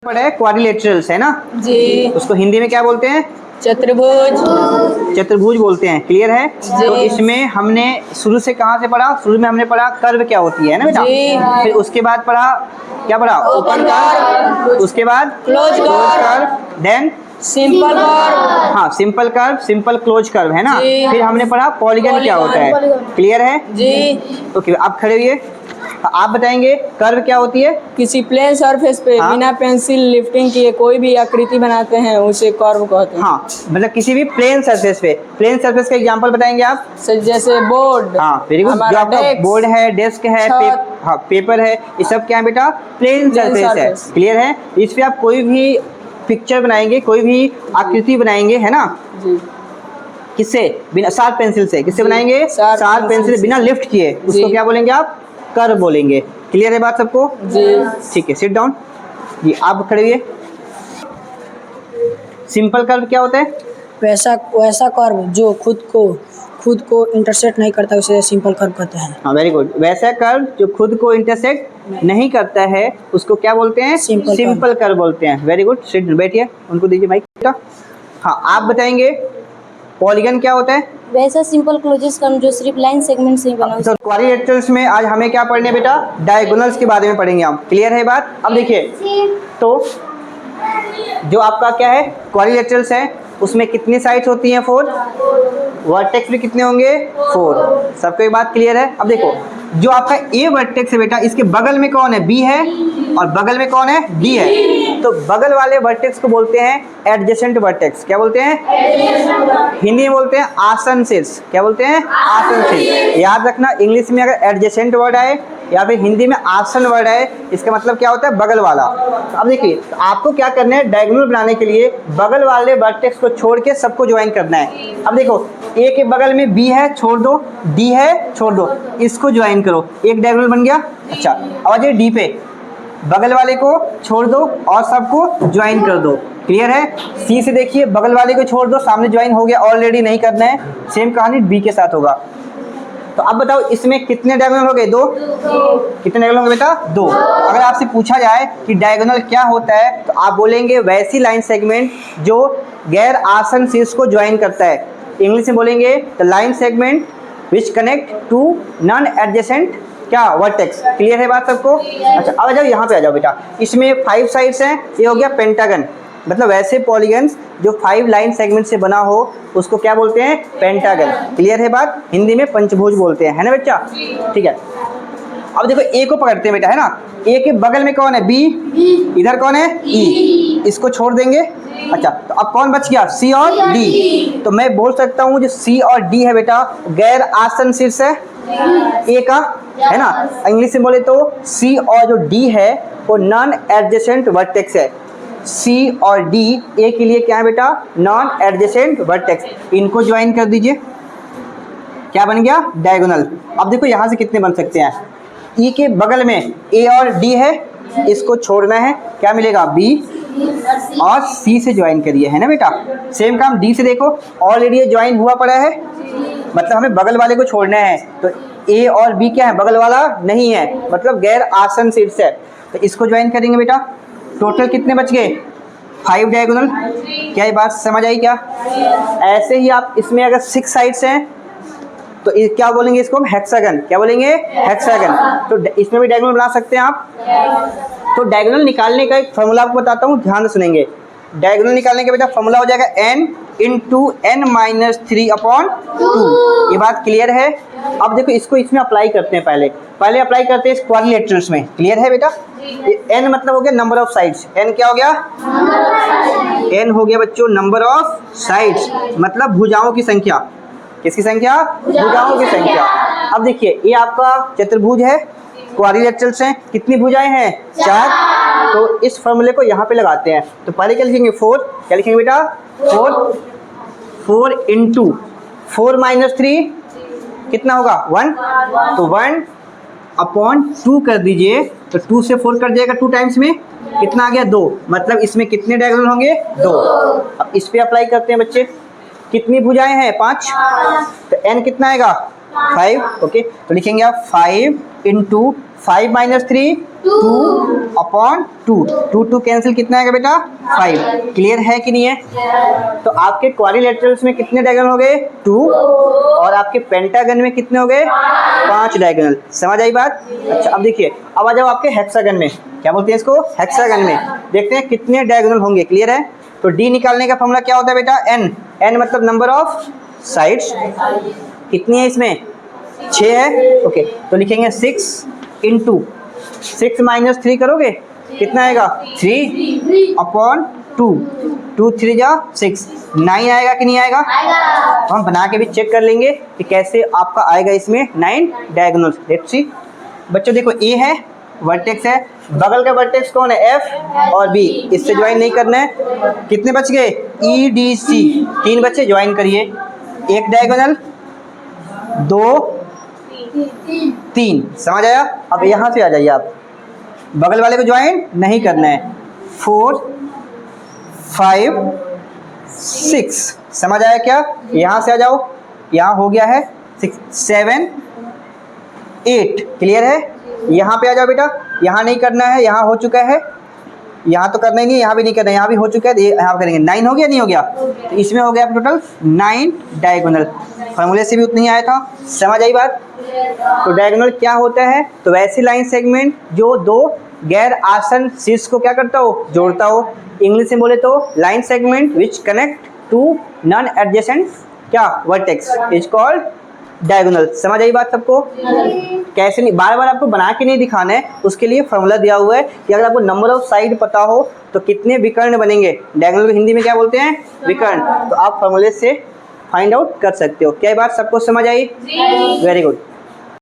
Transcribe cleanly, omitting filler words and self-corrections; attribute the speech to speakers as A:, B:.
A: पढ़े क्वाड्रिलेटरल्स है ना
B: जी।
A: उसको हिंदी में क्या बोलते हैं?
B: चतुर्भुज।
A: चतुर्भुज बोलते हैं। क्लियर है? तो इसमें हमने शुरू से कहाँ से पढ़ा? शुरू में हमने पढ़ा कर्व क्या होती है ना बेटा। फिर उसके बाद पढ़ा क्या पढ़ा? Open curve. उसके बाद
B: close
A: curve. Then
B: simple curve.
A: हाँ simple curve, simple close curve है ना। फिर हमने पढ़ा पॉलीगन क्या होता है। क्लियर है
B: जी।
A: ओके आप खड़े हुए, आप बताएंगे कर्व क्या होती है?
B: किसी प्लेन सरफेस पे बिना पेंसिल लिफ्टिंग किए कोई भी आकृति बनाते हैं उसे कर्व कहते हैं।
A: हाँ मतलब किसी भी प्लेन सरफेस पे, प्लेन सरफेस का एग्जांपल बताएंगे आप?
B: जैसे बोर्ड।
A: हाँ वेरी गुड। जो आपका बोर्ड है, डेस्क है, हाँ पेपर है, ये सब क्या है बेटा? प्लेन सरफेस है। क्लियर है? इस पे आप कोई भी पिक्चर बनाएंगे, कोई भी आकृति बनाएंगे है ना
B: जी।
A: किससे? बिना शार्प पेंसिल से। किससे बनाएंगे? शार्प पेंसिल बिना लिफ्ट किए। उसको क्या बोलेंगे आप? कर्व बोलेंगे। क्लियर है बात सबको?
B: जी।
A: ठीक है सिट डाउन। जी आप खड़े हुए। सिंपल कर्व क्या होता है?
C: वैसा कर्व जो खुद को इंटरसेक्ट नहीं करता उसे सिंपल कर्व कहते हैं।
A: हाँ वेरी गुड। वैसा कर्व जो खुद को इंटरसेक्ट नहीं करता है उसको क्या बोलते हैं? सिंपल कर्व बोलते हैं। Very good. सिट बैठिए, उनको दीजिए माइक। हाँ आप बताएंगे पॉलीगन क्या होता है? वैसा
D: सिंपल क्लोजेस कर्व जो सिर्फ लाइन सेगमेंट से ही बना।
A: तो क्वाड्रिलेटरल्स में आज हमें क्या पढ़ने बेटा? डायगोनल्स के बारे में पढ़ेंगे हम। क्लियर है बात? अब देखिए तो जो आपका क्या है क्वाड्रिलेटरल्स है उसमें कितनी साइड्स होती हैं? 4। वर्टेक्स भी कितने होंगे? 4। सबको एक बात क्लियर है? अब देखो जो आपका ए वर्टेक्स है बेटा इसके बगल में कौन है? बी है। और बगल में कौन है? डी है। तो बगल वाले वर्टेक्स को बोलते हैं एडजेसेंट वर्टेक्स। क्या बोलते हैं? हिंदी में बोलते हैं आसन शीर्ष। क्या बोलते हैं? आसन शीर्ष। याद रखना इंग्लिश में अगर एडजेसेंट वर्ड आए या फिर हिंदी में आसन वर्ड आए इसका मतलब क्या होता है? बगल वाला। तो अब देखिए तो आपको क्या करना है? डायगोनल बनाने के लिए बगल वाले वर्टेक्स को छोड़ के सबको ज्वाइन करना है। अब देखो ए के बगल में बी है, छोड़ दो। डी है, छोड़ दो। इसको ज्वाइन करो, एक डायगोनल बन गया। अच्छा अब आ जाइए डी पे, बगल वाले को छोड़ दो और सबको ज्वाइन कर दो। क्लियर है? सी से देखिए बगल वाले को छोड़ दो, सामने ज्वाइन हो गया, ऑलरेडी नहीं करना है। सेम कहानी बी के साथ होगा। तो अब बताओ इसमें कितने डायगोनल हो गए? 2। कितने डायगोनल होंगे बेटा? 2। अगर आपसे पूछा जाए कि डायगोनल क्या होता है तो आप बोलेंगे वैसी लाइन सेगमेंट जो गैर आसन शीर्ष को ज्वाइन करता है। इंग्लिश में बोलेंगे the line segment which connect to non adjacent क्या? वर्टेक्स। क्लियर है बात सबको? अच्छा अब आ जाओ यहाँ पे आ जाओ बेटा। इसमें 5 साइड्स हैं, ये हो गया पेंटागन। मतलब वैसे पॉलीगन्स जो 5 लाइन सेगमेंट से बना हो उसको क्या बोलते हैं? पेंटागन। क्लियर है बात? हिंदी में पंचभुज बोलते हैं, है ना बच्चा? ठीक है अब देखो ए को पकड़ते हैं बेटा, है ना। ए के बगल में कौन है? बी। इधर कौन है? ई। इसको छोड़ देंगे। अच्छा तो अब कौन बच गया? सी और डी। तो मैं बोल सकता हूँ जो सी और डी है बेटा गैर आसन शीर्ष है ए का, है ना। इंग्लिश में बोले तो सी और जो डी है वो नॉन एडजेसेंट वर्टेक्स है। सी और डी ए के लिए क्या है बेटा? Non adjacent vertex. इनको ज्वाइन कर दीजिए, क्या बन गया? डायगोनल। अब देखो यहाँ से कितने बन सकते हैं? ई के बगल में ए और डी है, इसको छोड़ना है, क्या मिलेगा? बी और सी से ज्वाइन करिए, है ना बेटा। सेम काम डी से देखो, ऑलरेडी ज्वाइन हुआ पड़ा है, मतलब हमें बगल वाले को छोड़ना है। तो ए और बी क्या है? बगल वाला नहीं है, मतलब गैर आसन शीर्ष है। तो इसको ज्वाइन करेंगे बेटा। टोटल कितने बच गए? 5 डायगोनल। क्या ये बात समझ आई क्या? ऐसे ही आप इसमें अगर 6 साइड्स हैं तो क्या बोलेंगे? इसको हम हेक्सागन। क्या बोलेंगे? हेक्सागन। तो इसमें भी डायगोनल बना सकते हैं आप। तो डायगोनल निकालने का एक फॉर्मूला आपको बताता हूँ, ध्यान से सुनेंगे। डायगोनल निकालने का बेटा फॉर्मूला हो जाएगा n इंटू n माइनस 3/2। ये बात क्लियर है? अब देखो इसको इसमें अप्लाई करते हैं। पहले अप्लाई करते हैं इस क्वाड्रिलेटरल्स में। क्लियर है बेटा? n मतलब हो गया नंबर ऑफ साइड्स। n क्या हो गया? n हो गया बच्चों नंबर ऑफ साइड्स, मतलब भुजाओं की संख्या। किसकी संख्या? भुजाओं की संख्या। अब देखिए ये आपका चतुर्भुज है, क्वाड्रिलेटरल्स हैं, कितनी भुजाएं हैं? 4। तो इस फॉर्मूले को यहाँ पे लगाते हैं। तो पहले क्या लिखेंगे? 4। क्या लिखेंगे बेटा? 4 इंटू 4 माइनस 3 कितना होगा? 1। तो 1/2 कर दीजिए, तो 2 से 4 कर जाएगा 2 टाइम्स में, कितना आ गया? 2। मतलब इसमें कितने डायगोनल होंगे? 2। अब इस पे अप्लाई करते हैं बच्चे। कितनी भुजाएं हैं? 5। तो n कितना आएगा? 5। ओके तो लिखेंगे आप 5 इंटू 5 माइनस 3 2 अपॉन 2, 2 कैंसिल कितना आएगा बेटा 5। क्लियर है कि नहीं है? तो आपके क्वाड्रिलेटरल्स में कितने डायगोनल हो गए 2 और आपके पेंटागन में कितने हो गए 5 डायगोनल। समझ आई बात? अच्छा अब देखिए, अब आ जाओ आपके हेक्सागन में। क्या बोलते हैं इसको? हेक्सागन में। देखते हैं कितने डायगोनल होंगे। क्लियर है? तो डी निकालने का फॉर्मूला क्या होता है बेटा? एन मतलब नंबर ऑफ साइड्स। कितनी है इसमें? 6 है। ओके, तो लिखेंगे 6 इंटू 6 माइनस 3 करोगे कितना आएगा 3 अपॉन 2, 2 3 जा 6, 9 आएगा कि नहीं आएगा? तो हम बना के भी चेक कर लेंगे कि कैसे आपका आएगा इसमें 9 डायगोनल्स। Let's see. बच्चों देखो, ए है वर्टेक्स है, बगल का वर्टेक्स कौन है? एफ और बी। इससे ज्वाइन नहीं करना है। कितने बच गए? ई डी सी 3 बच्चे, ज्वाइन करिए। एक डायगोनल 2 3। समझ आया? अब यहाँ से आ जाइए आप, बगल वाले को ज्वाइन नहीं करना है। 4 5 6। समझ आया क्या? यहाँ से आ जाओ, यहाँ हो गया है 6 7 8। क्लियर है? यहाँ पे आ जाओ बेटा, यहाँ नहीं करना है, यहाँ हो चुका है। यहाँ तो करना ही नहीं, यहाँ भी नहीं करना है, यहाँ भी हो चुका है। यहाँ करेंगे 9 हो गया, नहीं हो गया? तो इसमें हो गया टोटल 9 डायगोनल। फॉर्मूले से भी उतनी आया था। समझ आई बात? तो डायगोनल क्या होता है? तो वैसी लाइन सेगमेंट जो दो गैर आसन शीर्ष को क्या करता हो? जोड़ता हो। इंग्लिश में बोले तो line segment which connect to non adjacent क्या वर्टेक्स इज कॉल्ड डायगोनल। समझ आई बात सबको? कैसे नहीं, बार बार आपको बना के नहीं दिखाना है, उसके लिए फॉर्मूला दिया हुआ है कि अगर आपको नंबर ऑफ साइड पता हो तो कितने विकर्ण बनेंगे। डायगोनल को हिंदी में क्या बोलते हैं? विकर्ण। तो आप फॉर्मूले से फाइंड आउट कर सकते हो। क्या ये बात सबको समझ आई? Very good.